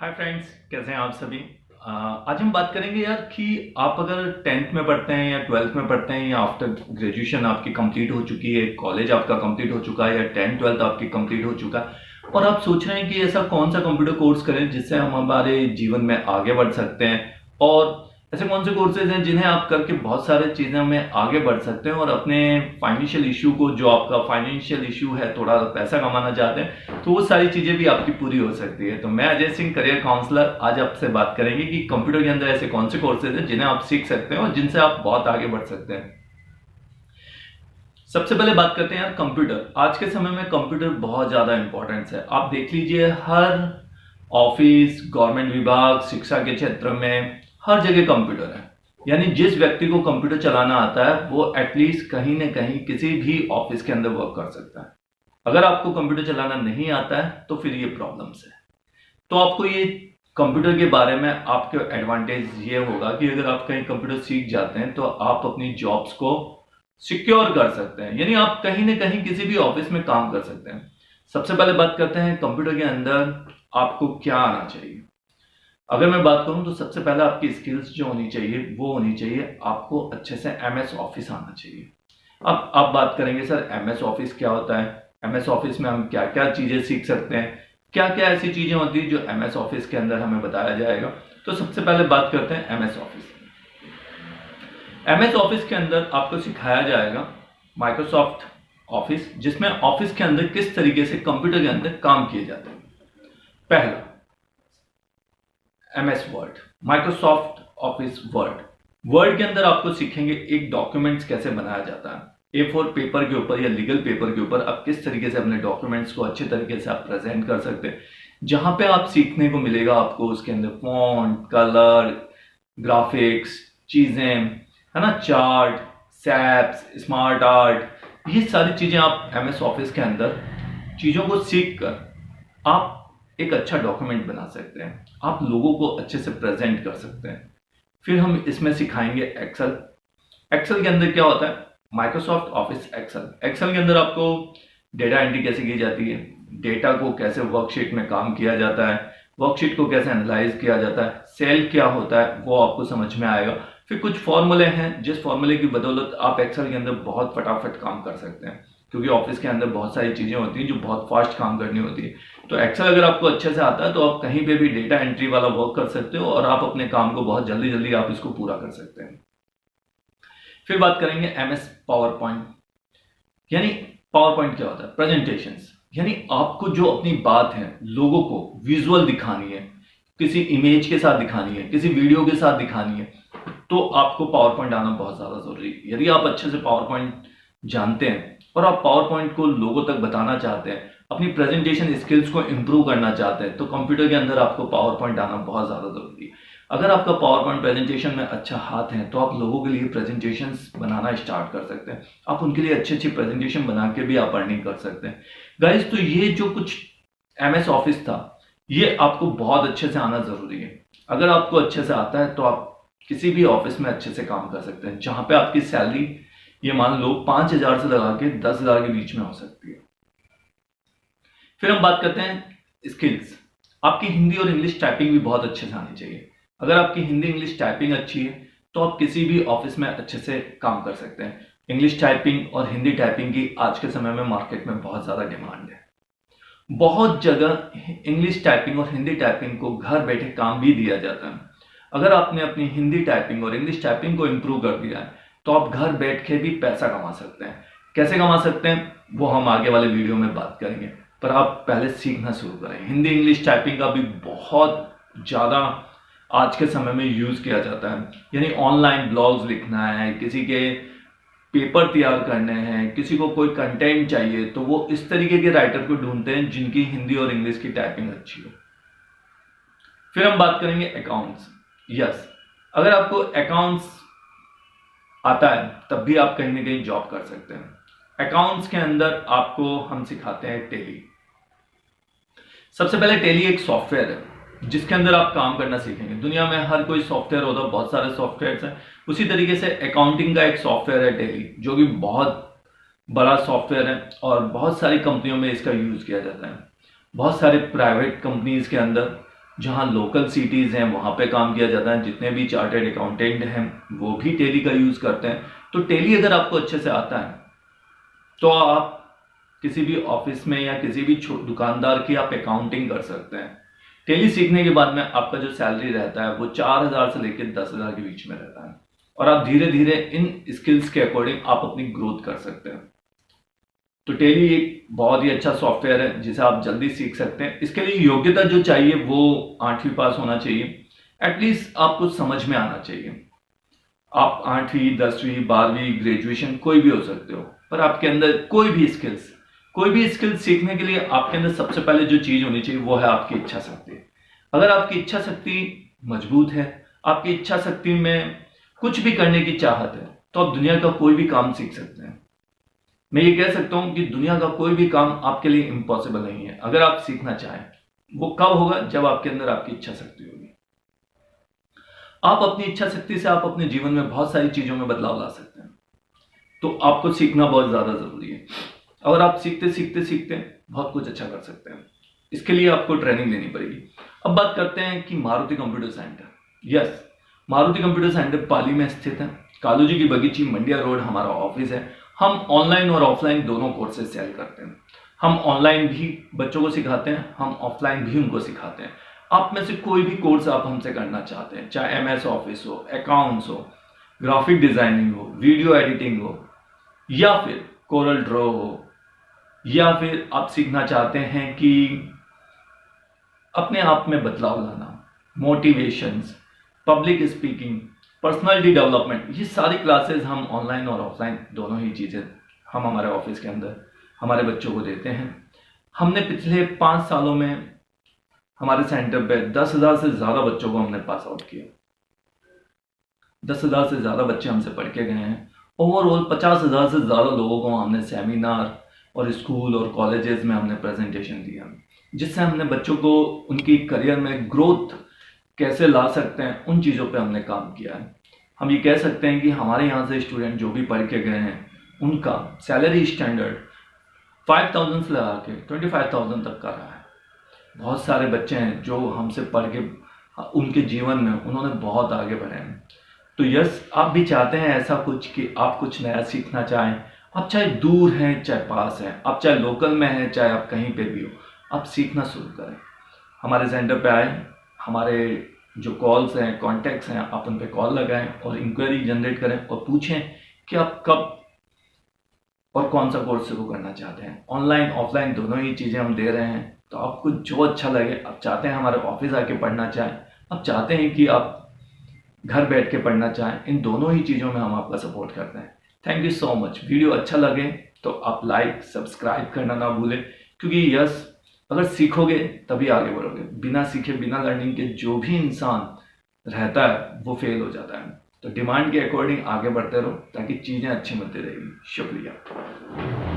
Hi friends, कैसे हैं आप सभी। आज हम बात करेंगे यार कि आप अगर 10th में पढ़ते हैं या 12th में पढ़ते हैं या आफ्टर ग्रेजुएशन आपकी कंप्लीट हो चुकी है, कॉलेज आपका कंप्लीट हो चुका है या 10th 12th आपकी कंप्लीट हो चुका है और आप सोच रहे हैं कि ऐसा कौन सा कंप्यूटर कोर्स करें जिससे हम हमारे जीवन में आगे बढ़ सकते हैं और ऐसे कौन से कोर्सेज हैं जिन्हें आप करके बहुत सारे चीज़ों में आगे बढ़ सकते हैं और अपने फाइनेंशियल इशू को, जो आपका फाइनेंशियल इशू है, थोड़ा पैसा कमाना चाहते हैं, तो वो सारी चीज़ें भी आपकी पूरी हो सकती है। तो मैं अजय सिंह, करियर काउंसलर, आज आपसे बात करेंगे कि कंप्यूटर के अंदर ऐसे कौन से कोर्सेज हैं जिन्हें आप सीख सकते हैं और जिनसे आप बहुत आगे बढ़ सकते हैं। सबसे पहले बात करते हैं यार कंप्यूटर। आज के समय में कंप्यूटर बहुत ज़्यादा इंपॉर्टेंस है। आप देख लीजिए, हर ऑफिस, गवर्नमेंट विभाग, शिक्षा के क्षेत्र में हर जगह कंप्यूटर है। यानी जिस व्यक्ति को कंप्यूटर चलाना आता है वो एटलीस्ट कहीं ना कहीं किसी भी ऑफिस के अंदर वर्क कर सकता है। अगर आपको कंप्यूटर चलाना नहीं आता है तो फिर ये प्रॉब्लम्स है। तो आपको ये कंप्यूटर के बारे में आपके एडवांटेज ये होगा कि अगर आप कहीं कंप्यूटर सीख जाते हैं तो आप अपनी जॉब्स को सिक्योर कर सकते हैं। यानी आप कहीं ना कहीं किसी भी ऑफिस में काम कर सकते हैं। सबसे पहले बात करते हैं कंप्यूटर के अंदर आपको क्या आना चाहिए। अगर मैं बात करूं तो सबसे पहले आपकी स्किल्स जो होनी चाहिए वो होनी चाहिए, आपको अच्छे से एमएस ऑफिस आना चाहिए। अब आप बात करेंगे सर एमएस ऑफिस क्या होता है, एमएस ऑफिस में हम क्या क्या चीजें सीख सकते हैं, क्या क्या ऐसी चीजें होती है जो एमएस ऑफिस के अंदर हमें बताया जाएगा। तो सबसे पहले बात करते हैं एमएस ऑफिस। एमएस ऑफिस के अंदर आपको सिखाया जाएगा माइक्रोसॉफ्ट ऑफिस, जिसमें ऑफिस के अंदर किस तरीके से कंप्यूटर के अंदर काम किए जाते हैं। पहला, MS word, Microsoft office word. Word के अंदर आपको सीखेंगे एक डॉक्यूमेंट्स कैसे बनाया जाता है। A4 पेपर के ऊपर या लीगल पेपर के ऊपर आप किस तरीके से अपने डॉक्यूमेंट्स को अच्छे तरीके से आप प्रेजेंट कर सकते हैं। जहां पे आप सीखने को मिलेगा आपको उसके अंदर फॉन्ट, कलर, ग्राफिक्स, चीजें, है ना, चार्ट, सैप्स, स्मार्ट आर्ट, ये सारी चीजें आप एमएस ऑफिस के अंदर चीजों को सीख कर आप एक अच्छा डॉक्यूमेंट बना सकते हैं, आप लोगों को अच्छे से प्रेजेंट कर सकते हैं। फिर हम इसमें सिखाएंगे एक्सेल। एक्सेल के अंदर क्या होता है, माइक्रोसॉफ्ट ऑफिस एक्सेल। एक्सेल के अंदर आपको डेटा एंट्री कैसे की जाती है, डेटा को कैसे वर्कशीट में काम किया जाता है, वर्कशीट को कैसे एनालाइज किया जाता है, सेल क्या होता है वो आपको समझ में आएगा। फिर कुछ फॉर्मूले हैं जिस फॉर्मूले की बदौलत आप एक्सेल के अंदर बहुत फटाफट काम कर सकते हैं, क्योंकि ऑफिस के अंदर बहुत सारी चीजें होती हैं जो बहुत फास्ट काम करनी होती है। तो एक्सेल अगर आपको अच्छे से आता है तो आप कहीं पे भी डेटा एंट्री वाला वर्क कर सकते हो और आप अपने काम को बहुत जल्दी जल्दी आप इसको पूरा कर सकते हैं। फिर बात करेंगे एमएस पावर पॉइंट। यानी पावर पॉइंट क्या होता है, प्रेजेंटेशंस। यानी आपको जो अपनी बात है लोगों को विजुअल दिखानी है, किसी इमेज के साथ दिखानी है, किसी वीडियो के साथ दिखानी है, तो आपको पावर पॉइंट आना बहुत ज्यादा जरूरी है। यदि आप अच्छे से पावर पॉइंट जानते हैं और आप पावर पॉइंट को लोगों तक बताना चाहते हैं, अपनी प्रेजेंटेशन स्किल्स को इंप्रूव करना चाहते हैं, तो कंप्यूटर के अंदर आपको पावर पॉइंट आना बहुत ज्यादा जरूरी है। अगर आपका पावर पॉइंट प्रेजेंटेशन में अच्छा हाथ है तो आप लोगों के लिए प्रेजेंटेशन बनाना स्टार्ट कर सकते हैं। आप उनके लिए अच्छी अच्छी प्रेजेंटेशन बना के भी आप अर्निंग कर सकते हैं गाइस। तो ये जो कुछ एमएस ऑफिस था ये आपको बहुत अच्छे से आना जरूरी है। अगर आपको अच्छे से आता है तो आप किसी भी ऑफिस में अच्छे से काम कर सकते हैं, जहां पे आपकी सैलरी ये मान लो 5,000 से लगा के 10,000 के बीच में हो सकती है। फिर हम बात करते हैं स्किल्स। आपकी हिंदी और इंग्लिश टाइपिंग भी बहुत अच्छे से आनी चाहिए। अगर आपकी हिंदी इंग्लिश टाइपिंग अच्छी है तो आप किसी भी ऑफिस में अच्छे से काम कर सकते हैं। इंग्लिश टाइपिंग और हिंदी टाइपिंग की आज के समय में मार्केट में बहुत ज्यादा डिमांड है। बहुत जगह इंग्लिश टाइपिंग और हिंदी टाइपिंग को घर बैठे काम भी दिया जाता है। अगर आपने अपनी हिंदी टाइपिंग और इंग्लिश टाइपिंग को इंप्रूव कर दिया है तो आप घर बैठ के भी पैसा कमा सकते हैं। कैसे कमा सकते हैं वो हम आगे वाले वीडियो में बात करेंगे, पर आप पहले सीखना शुरू करें। हिंदी इंग्लिश टाइपिंग का भी बहुत ज़्यादा आज के समय में यूज़ किया जाता है। यानी ऑनलाइन ब्लॉग्स लिखना है, किसी के पेपर तैयार करने हैं, किसी को कोई कंटेंट चाहिए, तो वो इस तरीके के राइटर को ढूंढते हैं जिनकी हिंदी और इंग्लिश की टाइपिंग अच्छी हो। फिर हम बात करेंगे अकाउंट्स। यस, अगर आपको अकाउंट्स आता है तब भी आप कहीं ना कहीं जॉब कर सकते हैं। अकाउंट्स के अंदर आपको हम सिखाते हैं टेली। सबसे पहले टेली एक सॉफ्टवेयर है जिसके अंदर आप काम करना सीखेंगे। दुनिया में हर कोई सॉफ्टवेयर होता है, बहुत सारे सॉफ्टवेयर हैं। उसी तरीके से अकाउंटिंग का एक सॉफ्टवेयर है टेली, जो कि बहुत बड़ा सॉफ्टवेयर है और बहुत सारी कंपनियों में इसका यूज किया जाता है। बहुत सारे प्राइवेट कंपनीज के अंदर जहाँ लोकल सिटीज़ हैं वहाँ पे काम किया जाता है। जितने भी चार्टर्ड अकाउंटेंट हैं वो भी टेली का यूज़ करते हैं। तो टेली अगर आपको अच्छे से आता है तो आप किसी भी ऑफिस में या किसी भी दुकानदार की आप अकाउंटिंग कर सकते हैं। टेली सीखने के बाद में आपका जो सैलरी रहता है वो 4,000 से लेकर 10,000 के बीच में रहता है, और आप धीरे धीरे इन स्किल्स के अकॉर्डिंग आप अपनी ग्रोथ कर सकते हैं। तो टेली एक बहुत ही अच्छा सॉफ्टवेयर है जिसे आप जल्दी सीख सकते हैं। इसके लिए योग्यता जो चाहिए वो 8वीं पास होना चाहिए, एटलीस्ट आपको समझ में आना चाहिए। आप 8वीं 10वीं 12वीं ग्रेजुएशन कोई भी हो सकते हो, पर आपके अंदर कोई भी स्किल सीखने के लिए आपके अंदर सबसे पहले जो चीज होनी चाहिए वो है आपकी इच्छा शक्ति। अगर आपकी इच्छा शक्ति मजबूत है, आपकी इच्छा शक्ति में कुछ भी करने की चाहत है, तो आप दुनिया का कोई भी काम सीख सकते हैं। मैं ये कह सकता हूं कि दुनिया का कोई भी काम आपके लिए इम्पॉसिबल नहीं है अगर आप सीखना चाहें। वो कब होगा? जब आपके अंदर आपकी इच्छा शक्ति होगी। आप अपनी इच्छा शक्ति से आप अपने जीवन में बहुत सारी चीजों में बदलाव ला सकते हैं। तो आपको सीखना बहुत ज्यादा जरूरी है। अगर आप सीखते सीखते सीखते बहुत कुछ अच्छा कर सकते हैं। इसके लिए आपको ट्रेनिंग लेनी पड़ेगी। अब बात करते हैं कि Maruti computer centre. Yes, Maruti computer centre Pali में स्थित है। कालू जी की बगीची, मंडिया रोड हमारा ऑफिस है। हम ऑनलाइन और ऑफलाइन दोनों कोर्सेज सेल करते हैं। हम ऑनलाइन भी बच्चों को सिखाते हैं, हम ऑफलाइन भी उनको सिखाते हैं। आप में से कोई भी कोर्स आप हमसे करना चाहते हैं, चाहे MS ऑफिस हो, अकाउंट्स हो, ग्राफिक डिजाइनिंग हो, वीडियो एडिटिंग हो, या फिर कोरल ड्रॉ हो, या फिर आप सीखना चाहते हैं कि अपने आप में बदलाव लाना, motivations, public speaking, personality development, ये सारी क्लासेस हम ऑनलाइन और ऑफलाइन दोनों ही चीज़ें हम हमारे ऑफिस के अंदर हमारे बच्चों को देते हैं। हमने पिछले 5 सालों में हमारे सेंटर पे 10,000 से ज़्यादा बच्चों को हमने पास आउट किया। 10,000 से ज़्यादा बच्चे हमसे पढ़ के गए हैं। ओवरऑल 50,000 से ज़्यादा लोगों को हमने सेमिनार और स्कूल और कॉलेजेस में हमने प्रेजेंटेशन दिया, जिससे हमने बच्चों को उनकी करियर में ग्रोथ कैसे ला सकते हैं उन चीज़ों पे हमने काम किया है। हम ये कह सकते हैं कि हमारे यहाँ से स्टूडेंट जो भी पढ़ के गए हैं उनका सैलरी स्टैंडर्ड 5,000 से लगा के 25,000 तक का रहा है। बहुत सारे बच्चे हैं जो हमसे पढ़ के उनके जीवन में उन्होंने बहुत आगे बढ़े हैं। तो यस, आप भी चाहते हैं ऐसा कुछ कि आप कुछ नया सीखना चाहें। आप चाहे दूर हैं चाहे पास हैं, आप चाहे लोकल में हैं चाहे आप कहीं पे भी हो, आप सीखना शुरू करें। हमारे सेंटर पे आए, हमारे जो कॉल्स हैं, कॉन्टैक्ट्स हैं, आप उन पे कॉल लगाएं और इंक्वायरी जनरेट करें और पूछें कि आप कब और कौन सा कोर्स शुरू करना चाहते हैं। ऑनलाइन ऑफलाइन दोनों ही चीज़ें हम दे रहे हैं। तो आपको जो अच्छा लगे, आप चाहते हैं हमारे ऑफिस आके पढ़ना चाहें, आप चाहते हैं कि आप घर बैठ के पढ़ना चाहें, इन दोनों ही चीज़ों में हम आपका सपोर्ट करते हैं। Thank you so much. Video अच्छा लगे तो आप लाइक सब्सक्राइब करना ना भूलें, क्योंकि यस, अगर सीखोगे तभी आगे बढ़ोगे। बिना सीखे बिना लर्निंग के जो भी इंसान रहता है वो फेल हो जाता है। तो डिमांड के अकॉर्डिंग आगे बढ़ते रहो ताकि चीज़ें अच्छी मिलती रहेगी। शुक्रिया।